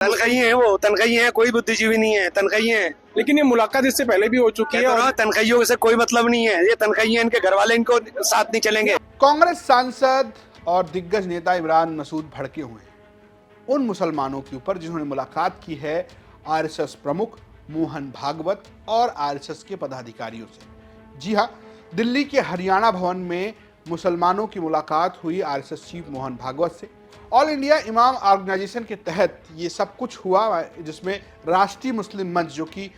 तनखी है, वो तनखी है, कोई बुद्धिजीवी नहीं है, तनखी है। लेकिन ये मुलाकात इससे पहले भी हो चुकी है और तनखियों से कोई मतलब नहीं है, ये तनखी है, इनके घर वाले इनको साथ नहीं चलेंगे। कांग्रेस सांसद और दिग्गज नेता इमरान मसूद भड़के हुए हैं उन मुसलमानों के ऊपर जिन्होंने मुलाकात की है आरएसएस प्रमुख मोहन भागवत और आरएसएस के पदाधिकारियों से। जी हां, दिल्ली के हरियाणा भवन में मुसलमानों की मुलाकात हुई आरएसएस चीफ मोहन भागवत से। ऑल इंडिया इमाम ऑर्गेनाइजेशन के तहत ये सब कुछ हुआ, जिसमें राष्ट्रीय मुस्लिम मंच, जो कि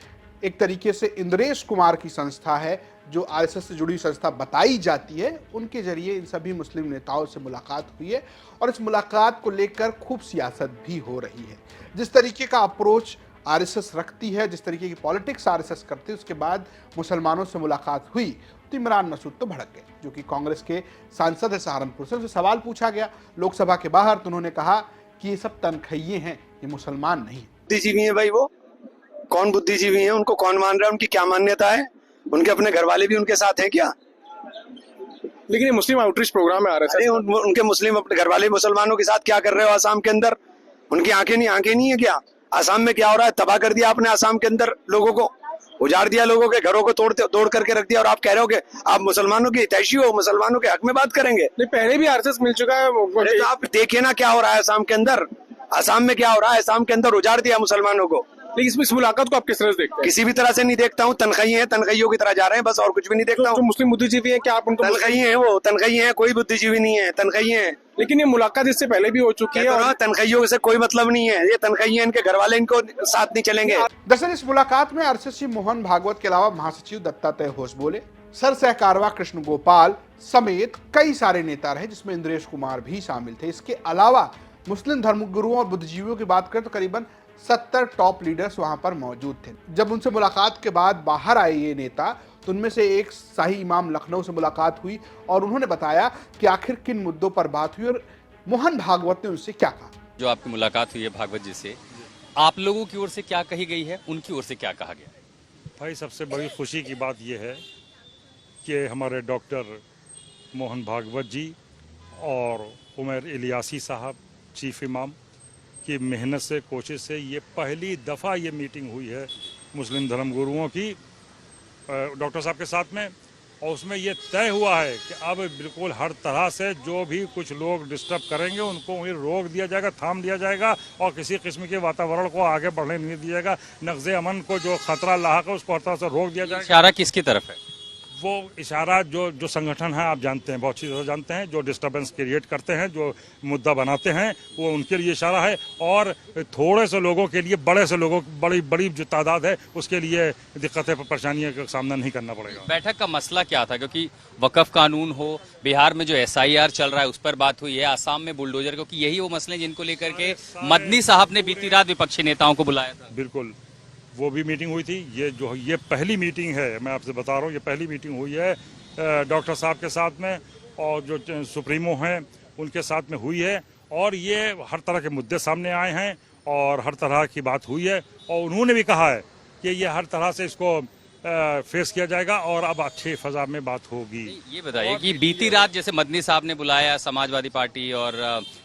एक तरीके से इंद्रेश कुमार की संस्था है, जो आरएसएस से जुड़ी संस्था बताई जाती है, उनके जरिए इन सभी मुस्लिम नेताओं से मुलाकात हुई है और इस मुलाकात को लेकर खूब सियासत भी हो रही है। जिस तरीके का अप्रोच आरएसएस रखती है, जिस तरीके की पॉलिटिक्स आरएसएस करती है, उसके बाद मुसलमानों से मुलाकात हुई तो इमरान मसूद तो भड़क गए, जो कि कांग्रेस के सांसद है सहारनपुर से। उनसे सवाल पूछा गया लोकसभा के बाहर, तो उन्होंने कहा कि ये सब तनखइये हैं, ये मुसलमान नहीं। बुद्धिजीवी है भाई, वो कौन बुद्धिजीवी है? उनको कौन मान रहा है? उनकी क्या मान्यता है? उनके अपने घर वाले भी उनके साथ हैं क्या? लेकिन ये मुस्लिम आउटरीच प्रोग्राम है आरएसएस। उनके मुस्लिम अपने घर वाले मुसलमानों के साथ क्या कर रहे हो आसाम के अंदर? उनकी आंखें नहीं है क्या? आसाम में क्या हो रहा है? तबाह कर दिया आपने आसाम के अंदर, लोगों को उजाड़ दिया, लोगों के घरों को तोड़ करके रख दिया, और आप कह रहे हो कि आप मुसलमानों की हितैषी हो, मुसलमानों के हक में बात करेंगे। नहीं, पहले भी आरएसएस मिल चुका है। तो आप देखिए ना क्या हो रहा है आसाम के अंदर। आसाम में क्या हो रहा है? आसाम के अंदर उजाड़ दिया मुसलमानों को। लेकिन इस मुलाकात को आप किस तरह से देखते हैं? किसी भी तरह से नहीं देखता हूँ। तनखी है, तनखियों की तरह जा रहे हैं, बस और कुछ भी नहीं देखता हूँ। तो मुस्लिम बुद्धिजीवी है क्या आप उनको? तनखी है, वो तनखी है, कोई बुद्धिजीवी नहीं है, तनखी है। लेकिन ये मुलाकात इससे पहले भी हो चुकी है और तनखियों से कोई मतलब नहीं है, ये तनखी है, इनके घर वाले इनको साथ नहीं चलेंगे। दरअसल इस मुलाकात में आरएसएस चीफ मोहन भागवत के अलावा महासचिव दत्तात्रेय घोष बोले, सर सहकारवा कृष्ण गोपाल समेत कई सारे नेता रहे, जिसमें इंद्रेश कुमार भी शामिल थे। इसके अलावा मुस्लिम धर्मगुरुओं और बुद्धिजीवियों की बात करें तो करीबन 70 टॉप लीडर्स वहां पर मौजूद थे। जब उनसे मुलाकात के बाद बाहर आए ये नेता, तो उनमें से एक शाही इमाम लखनऊ से मुलाकात हुई और उन्होंने बताया कि आखिर किन मुद्दों पर बात हुई और मोहन भागवत ने उनसे क्या कहा। जो आपकी मुलाकात हुई है भागवत जी से, आप लोगों की ओर से क्या कही गई है, उनकी ओर से क्या कहा गया? भाई, सबसे बड़ी खुशी की बात यह है कि हमारे डॉक्टर मोहन भागवत जी और उमर इलियासी साहब चीफ इमाम की मेहनत से, कोशिश से ये पहली दफ़ा ये मीटिंग हुई है मुस्लिम धर्मगुरुओं की डॉक्टर साहब के साथ में, और उसमें ये तय हुआ है कि अब बिल्कुल हर तरह से जो भी कुछ लोग डिस्टर्ब करेंगे उनको वहीं रोक दिया जाएगा, थाम दिया जाएगा, और किसी किस्म के वातावरण को आगे बढ़ने नहीं दिया जाएगा। नक़्ज़े अमन को जो खतरा लाहक है उसको हर तरह से रोक दिया जाएगा। इशारा किसकी तरफ है? वो इशारा जो संगठन है, आप जानते हैं, बहुत अच्छी तरह जानते हैं, जो डिस्टर्बेंस क्रिएट करते हैं, जो मुद्दा बनाते हैं, वो उनके लिए इशारा है। और थोड़े से लोगों के लिए, बड़े से लोगों, बड़ी जो तादाद है, उसके लिए दिक्कतें परेशानियों का सामना नहीं करना पड़ेगा। बैठक का मसला क्या था? क्योंकि वक़फ़ कानून हो, बिहार में जो SIR चल रहा है उस पर बात हुई है, आसाम में बुलडोजर, क्योंकि यही वो मसले जिनको लेकर के मदनी साहब ने बीती रात विपक्षी नेताओं को बुलाया था। बिल्कुल, वो भी मीटिंग हुई थी। ये पहली मीटिंग है, मैं आपसे बता रहा हूँ, ये पहली मीटिंग हुई है डॉक्टर साहब के साथ में, और जो सुप्रीमो हैं उनके साथ में हुई है, और ये हर तरह के मुद्दे सामने आए हैं और हर तरह की बात हुई है, और उन्होंने भी कहा है कि ये हर तरह से इसको फेस किया जाएगा और अब अच्छी फजा में बात होगी। ये बताइए कि बीती रात जैसे मदनी साहब ने बुलाया, समाजवादी पार्टी और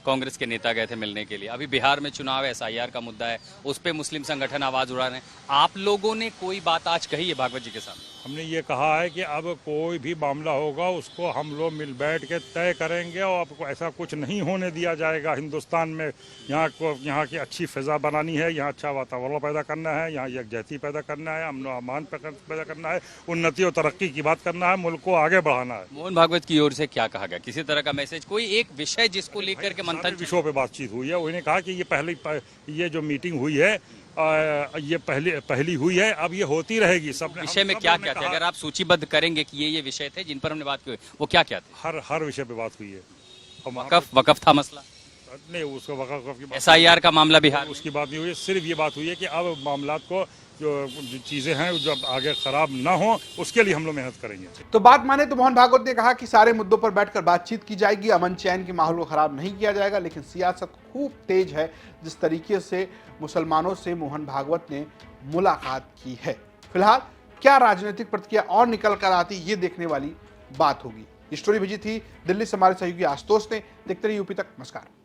कांग्रेस के नेता गए थे मिलने के लिए, अभी बिहार में चुनाव है, SIR का मुद्दा है, उस पे मुस्लिम संगठन आवाज उठा रहे हैं, आप लोगों ने कोई बात आज कही है भागवत जी के साथ? हमने ये कहा है कि अब कोई भी मामला होगा उसको हम लोग मिल बैठ के तय करेंगे, और आपको ऐसा कुछ नहीं होने दिया जाएगा हिंदुस्तान में। यहाँ की अच्छी फिजा बनानी है, यहाँ अच्छा वातावरण पैदा करना है, यहाँ यकजहती पैदा करना है, अमन अमान पैदा करना है, उन्नति और तरक्की की बात करना है, मुल्क को आगे बढ़ाना है। मोहन भागवत की ओर से क्या कहा गया? किसी तरह का मैसेज, कोई एक विषय जिसको लेकर के मंथन? विषयों पे बातचीत हुई है। उन्होंने कहा कि ये जो मीटिंग हुई है ये पहली हुई है, अब ये होती रहेगी। सब विषय में क्या क्या थे? अगर आप सूचीबद्ध करेंगे कि ये विषय थे जिन पर हमने बात की, वो क्या क्या थे? हर विषय पे बात हुई है। वक़फ़ था मसला नहीं, उसको वक़फ़ की SIR का मामला बिहार, उसकी बात नहीं हुई। सिर्फ ये बात हुई है कि अब मामलात को जो चीजें हैं जो आगे खराब ना हो, उसके लिए हम लोग मेहनत करेंगे। तो बात माने तो मोहन भागवत ने कहा कि सारे मुद्दों पर बैठकर बातचीत की जाएगी, अमन चैन के माहौल को खराब नहीं किया जाएगा, लेकिन सियासत खूब तेज है जिस तरीके से मुसलमानों से मोहन भागवत ने मुलाकात की है। फिलहाल क्या राजनीतिक प्रतिक्रिया और निकल कर आती, ये देखने वाली बात होगी। ये स्टोरी भेजी थी दिल्ली से हमारे सहयोगी आशुतोष ने। देखते रहिए यूपी तक। नमस्कार।